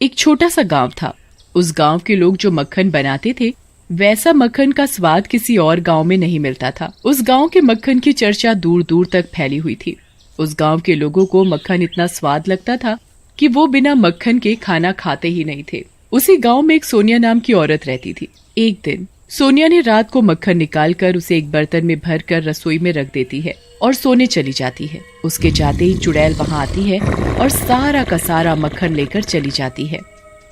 एक छोटा सा गांव था। उस गांव के लोग जो मक्खन बनाते थे, वैसा मक्खन का स्वाद किसी और गांव में नहीं मिलता था। उस गांव के मक्खन की चर्चा दूर दूर तक फैली हुई थी। उस गांव के लोगों को मक्खन इतना स्वाद लगता था कि वो बिना मक्खन के खाना खाते ही नहीं थे। उसी गांव में एक सोनिया नाम की औरत रहती थी। एक दिन सोनिया ने रात को मक्खन निकालकर उसे एक बर्तन में भरकर रसोई में रख देती है और सोने चली जाती है। उसके जाते ही चुड़ैल वहां आती है और सारा का सारा मक्खन लेकर चली जाती है।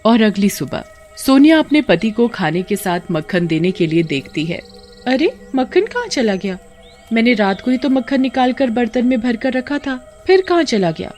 और अगली सुबह सोनिया अपने पति को खाने के साथ मक्खन देने के लिए देखती है। अरे, मक्खन कहाँ चला गया? मैंने रात को ही तो मक्खन निकालकर बर्तन में भरकर रखा था, फिर कहाँ चला गया?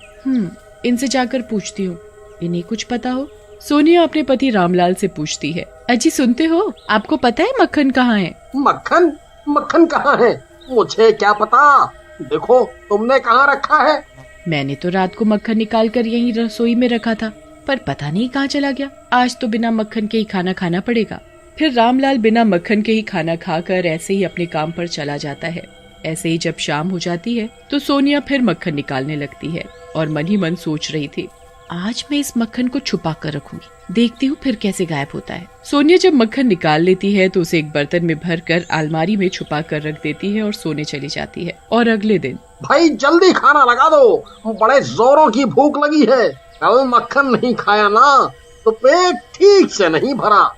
इनसे जाकर पूछती हूँ, इन्हें कुछ पता हो। सोनिया अपने पति रामलाल से पूछती है, अजी सुनते हो, आपको पता है मक्खन कहाँ है? मक्खन? मक्खन कहाँ है? मुझे क्या पता। देखो, तुमने कहाँ रखा है? मैंने तो रात को मक्खन निकाल कर यहीं रसोई में रखा था, पर पता नहीं कहाँ चला गया। आज तो बिना मक्खन के ही खाना खाना पड़ेगा। फिर रामलाल बिना मक्खन के ही खाना खाकर ऐसे ही अपने काम पर चला जाता है। ऐसे ही जब शाम हो जाती है तो सोनिया फिर मक्खन निकालने लगती है और मन ही मन सोच रही थी, आज मैं इस मक्खन को छुपा कर रखूंगी, देखती हूँ फिर कैसे गायब होता है। सोनिया जब मक्खन निकाल लेती है तो उसे एक बर्तन में भरकर अलमारी में छुपा कर रख देती है और सोने चली जाती है। और अगले दिन, भाई जल्दी खाना लगा दो, बड़े जोरों की भूख लगी है। कल मक्खन नहीं खाया ना तो पेट ठीक से नहीं भरा।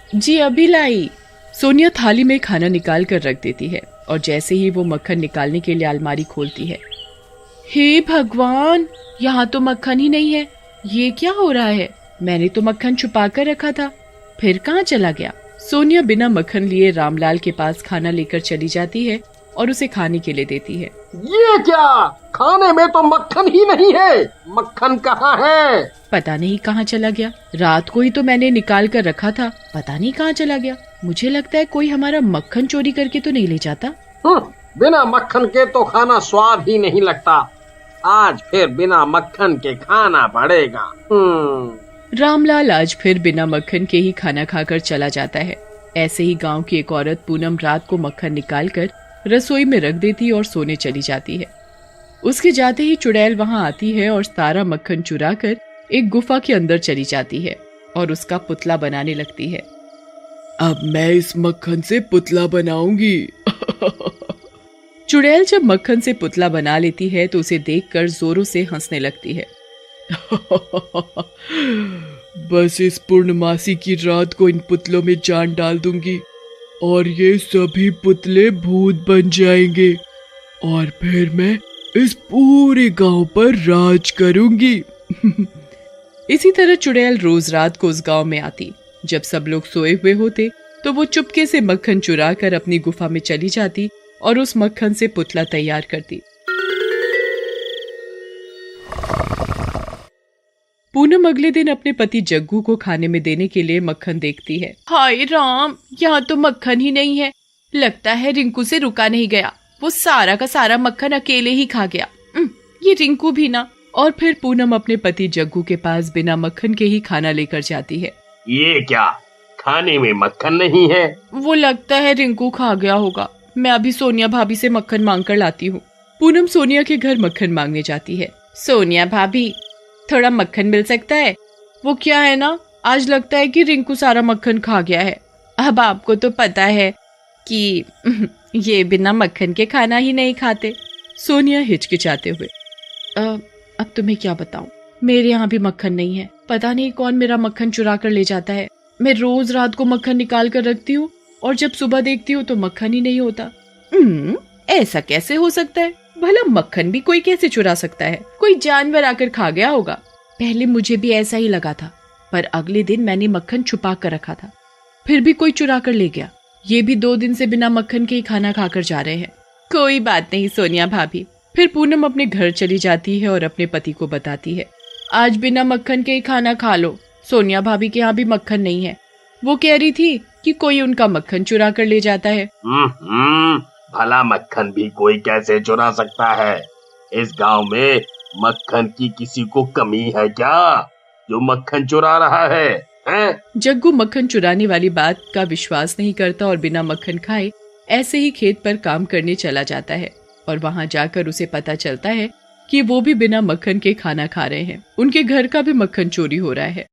जी अभी लाई। सोनिया थाली में खाना निकाल कर रख देती है और जैसे ही वो मक्खन निकालने के लिए अलमारी खोलती है, हे भगवान, यहाँ तो मक्खन ही नहीं है। ये क्या हो रहा है? मैंने तो मक्खन छुपा कर रखा था, फिर कहाँ चला गया? सोनिया बिना मक्खन लिए रामलाल के पास खाना लेकर चली जाती है और उसे खाने के लिए देती है। ये क्या? खाने में तो मक्खन ही नहीं है। मक्खन कहाँ है? पता नहीं कहाँ चला गया। रात को ही तो मैंने निकाल कर रखा था, पता नहीं कहाँ चला गया। मुझे लगता है कोई हमारा मक्खन चोरी करके तो नहीं ले जाता। बिना मक्खन के तो खाना स्वाद ही नहीं लगता। आज फिर बिना मक्खन के खाना पड़ेगा। रामलाल आज फिर बिना मक्खन के ही खाना खाकर चला जाता है। ऐसे ही गांव की एक औरत पूनम रात को मक्खन निकालकर रसोई में रख देती और सोने चली जाती है। उसके जाते ही चुड़ैल वहां आती है और सारा मक्खन चुरा कर एक गुफा के अंदर चली जाती है और उसका पुतला बनाने लगती है। अब मैं इस मक्खन से पुतला बनाऊंगी। चुड़ैल जब मक्खन से पुतला बना लेती है तो उसे देखकर जोरों से हंसने लगती है। बस इस पूर्णमासी की रात को इन पुतलों में जान डाल दूंगी और ये सभी पुतले भूत बन जाएंगे और फिर मैं इस पूरे गांव पर राज करूंगी। इसी तरह चुड़ैल रोज रात को उस गांव में आती। जब सब लोग सोए हुए होते तो वो चुपके से मक्खन चुरा कर अपनी गुफा में चली जाती और उस मक्खन से पुतला तैयार करती। पूनम अगले दिन अपने पति जग्गू को खाने में देने के लिए मक्खन देखती है। हाय राम, यहाँ तो मक्खन ही नहीं है। लगता है रिंकू से रुका नहीं गया, वो सारा का सारा मक्खन अकेले ही खा गया। ये रिंकू भी ना। और फिर पूनम अपने पति जग्गू के पास बिना मक्खन के ही खाना लेकर जाती है। ये क्या? खाने में मक्खन नहीं है? वो लगता है रिंकू खा गया होगा। मैं अभी सोनिया भाभी से मक्खन मांग कर लाती हूँ। पूनम सोनिया के घर मक्खन मांगने जाती है। सोनिया भाभी, थोड़ा मक्खन मिल सकता है? वो क्या है ना, आज लगता है कि रिंकू सारा मक्खन खा गया है। अब आपको तो पता है कि ये बिना मक्खन के खाना ही नहीं खाते। सोनिया हिचकिचाते हुए, अब तुम्हें क्या बताऊं, मेरे यहाँ भी मक्खन नहीं है। पता नहीं कौन मेरा मक्खन चुरा कर ले जाता है। मैं रोज रात को मक्खन निकाल कर रखती हूँ और जब सुबह देखती हूँ तो मक्खन ही नहीं होता। ऐसा कैसे हो सकता है? भला मक्खन भी कोई कैसे चुरा सकता है? कोई जानवर आकर खा गया होगा। पहले मुझे भी ऐसा ही लगा था, पर अगले दिन मैंने मक्खन छुपा कर रखा था, फिर भी कोई चुरा कर ले गया। ये भी 2 दिन से बिना मक्खन के ही खाना खाकर जा रहे हैं। कोई बात नहीं सोनिया भाभी। फिर पूनम अपने घर चली जाती है और अपने पति को बताती है, आज बिना मक्खन के ही खाना खा लो। सोनिया भाभी के यहाँ भी मक्खन नहीं है। वो कह रही थी कि कोई उनका मक्खन चुरा कर ले जाता है। भला मक्खन भी कोई कैसे चुरा सकता है? इस गांव में मक्खन की किसी को कमी है क्या जो मक्खन चुरा रहा है? जग्गू मक्खन चुराने वाली बात का विश्वास नहीं करता और बिना मक्खन खाए ऐसे ही खेत पर काम करने चला जाता है और वहां जाकर उसे पता चलता है कि वो भी बिना मक्खन के खाना खा रहे हैं। उनके घर का भी मक्खन चोरी हो रहा है।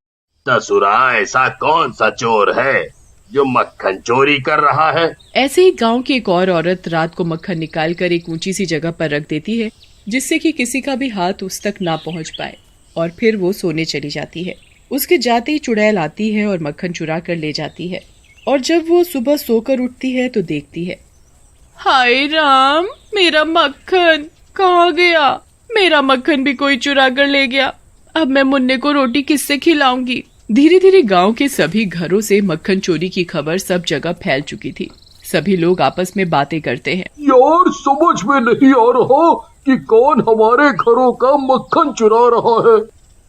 दसुरा ऐसा कौन सा चोर है जो मक्खन चोरी कर रहा है? ऐसे ही गांव की एक और औरत रात को मक्खन निकाल कर एक ऊंची सी जगह पर रख देती है, जिससे कि किसी का भी हाथ उस तक ना पहुंच पाए, और फिर वो सोने चली जाती है। उसके जाते ही चुड़ैल आती है और मक्खन चुरा कर ले जाती है। और जब वो सुबह सोकर उठती है तो देखती है, हाय राम, मेरा मक्खन कहाँ गया? मेरा मक्खन भी कोई चुरा कर ले गया। अब मैं मुन्ने को रोटी किससे खिलाऊंगी? धीरे धीरे गांव के सभी घरों से मक्खन चोरी की खबर सब जगह फैल चुकी थी। सभी लोग आपस में बातें करते हैं। यार, समझ में नहीं आ रहा कि कौन हमारे घरों का मक्खन चुरा रहा है।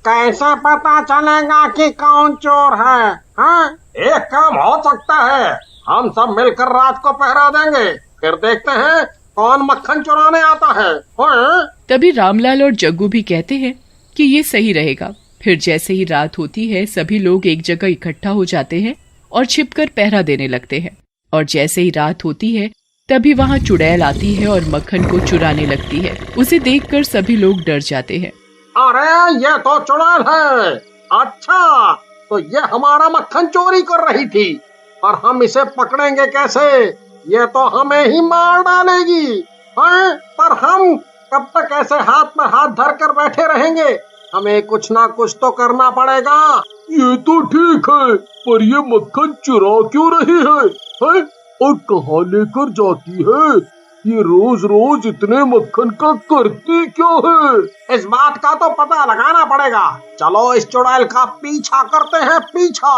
कैसे पता चलेगा कि कौन चोर है? हाँ, एक काम हो सकता है, हम सब मिलकर रात को पहरा देंगे, फिर देखते हैं कौन मक्खन चुराने आता है। हाँ? तभी रामलाल और जग्गू भी कहते हैं कि ये सही रहेगा। फिर जैसे ही रात होती है, सभी लोग एक जगह इकट्ठा हो जाते हैं और छिपकर पहरा देने लगते हैं। और जैसे ही रात होती है, तभी वहाँ चुड़ैल आती है और मक्खन को चुराने लगती है। उसे देखकर सभी लोग डर जाते हैं। अरे, ये तो चुड़ैल है। अच्छा, तो ये हमारा मक्खन चोरी कर रही थी, और हम इसे पकड़ेंगे कैसे? ये तो हमें ही मार डालेगी। हाँ? पर हम कब तक ऐसे हाथ में हाथ धर कर बैठे रहेंगे? हमें कुछ ना कुछ तो करना पड़ेगा। ये तो ठीक है, पर ये मक्खन चुरा क्यों रही है? और कहाँ लेकर जाती है? ये रोज रोज इतने मक्खन का करती क्या है? इस बात का तो पता लगाना पड़ेगा। चलो इस चुड़ैल का पीछा करते हैं, पीछा।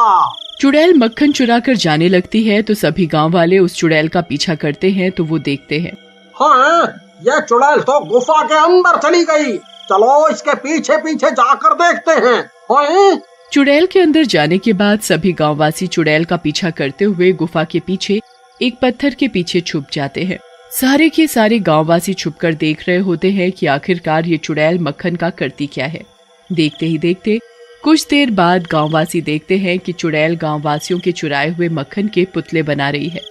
चुड़ैल मक्खन चुरा कर जाने लगती है तो सभी गांव वाले उस चुड़ैल का पीछा करते हैं। तो वो देखते हैं, हाँ, ये चुड़ैल तो गुफा के अंदर चली गई। चलो इसके पीछे पीछे जाकर देखते हैं। हाँ? चुड़ैल के अंदर जाने के बाद सभी गांववासी चुड़ैल का पीछा करते हुए गुफा के पीछे एक पत्थर के पीछे छुप जाते हैं। सारे के सारे गांववासी छुपकर देख रहे होते हैं कि आखिरकार ये चुड़ैल मक्खन का करती क्या है। देखते ही देखते कुछ देर बाद गांववासी देखते हैं कि चुड़ैल गांववासियों के चुराए हुए मक्खन के पुतले बना रही है।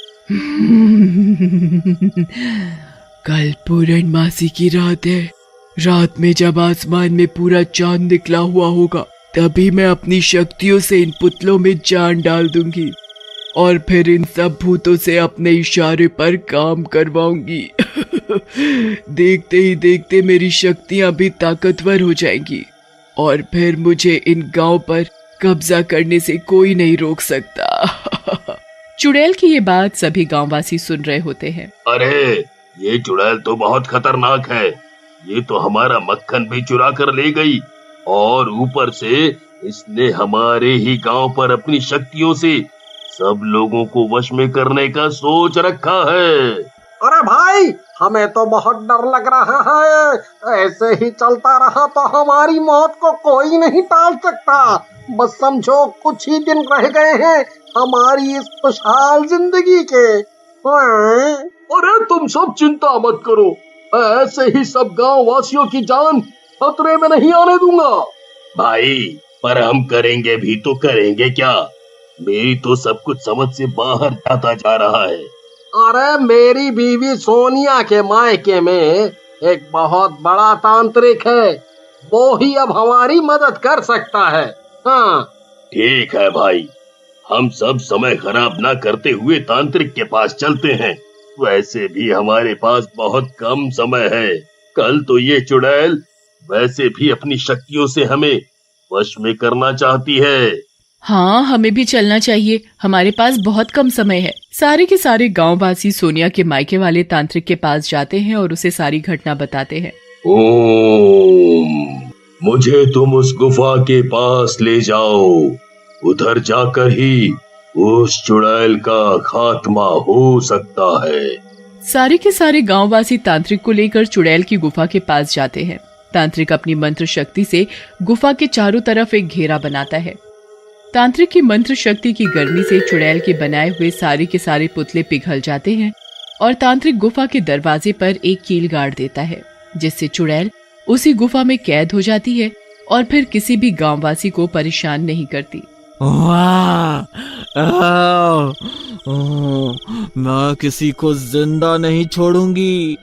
कल पूर्णमासी की रात है। रात में जब आसमान में पूरा चांद निकला हुआ होगा, तभी मैं अपनी शक्तियों से इन पुतलों में जान डाल दूंगी और फिर इन सब भूतों से अपने इशारे पर काम करवाऊंगी। देखते ही देखते मेरी शक्तियां भी ताकतवर हो जाएंगी और फिर मुझे इन गांव पर कब्जा करने से कोई नहीं रोक सकता। चुड़ैल की ये बात सभी गांववासी सुन रहे होते हैं। अरे, ये चुड़ैल तो बहुत खतरनाक है। ये तो हमारा मक्खन भी चुरा कर ले गई और ऊपर से इसने हमारे ही गांव पर अपनी शक्तियों से सब लोगों को वश में करने का सोच रखा है। अरे भाई, हमें तो बहुत डर लग रहा है। ऐसे ही चलता रहा तो हमारी मौत को कोई नहीं टाल सकता। बस समझो कुछ ही दिन रह गए हैं हमारी इस खुशहाल जिंदगी के। हाँ? अरे, तुम सब चिंता मत करो, ऐसे ही सब गांव वासियों की जान खतरे में नहीं आने दूंगा। भाई, पर हम करेंगे भी तो करेंगे क्या? मेरी तो सब कुछ समझ से बाहर जाता जा रहा है। अरे, मेरी बीवी सोनिया के मायके में एक बहुत बड़ा तांत्रिक है, वो ही अब हमारी मदद कर सकता है। हाँ, ठीक है भाई, हम सब समय खराब ना करते हुए तांत्रिक के पास चलते हैं। वैसे भी हमारे पास बहुत कम समय है। कल तो ये चुड़ैल वैसे भी अपनी शक्तियों से हमें वश में करना चाहती है। हाँ, हमें भी चलना चाहिए, हमारे पास बहुत कम समय है। सारे के सारे गांववासी सोनिया के मायके वाले तांत्रिक के पास जाते हैं और उसे सारी घटना बताते हैं। ओम, मुझे तुम उस गुफा के पास ले जाओ। उधर जाकर ही उस चुड़ैल का खात्मा हो सकता है। सारे के सारे गांववासी तांत्रिक को लेकर चुड़ैल की गुफा के पास जाते हैं। तांत्रिक अपनी मंत्र शक्ति से गुफा के चारों तरफ एक घेरा बनाता है। तांत्रिक की मंत्र शक्ति की गर्मी से चुड़ैल के बनाए हुए सारे के सारे पुतले पिघल जाते हैं और तांत्रिक गुफा के दरवाजे पर एक कील गाड़ देता है, जिससे चुड़ैल उसी गुफा में कैद हो जाती है और फिर किसी भी गांववासी को परेशान नहीं करती। मैं किसी को जिंदा नहीं छोड़ूंगी।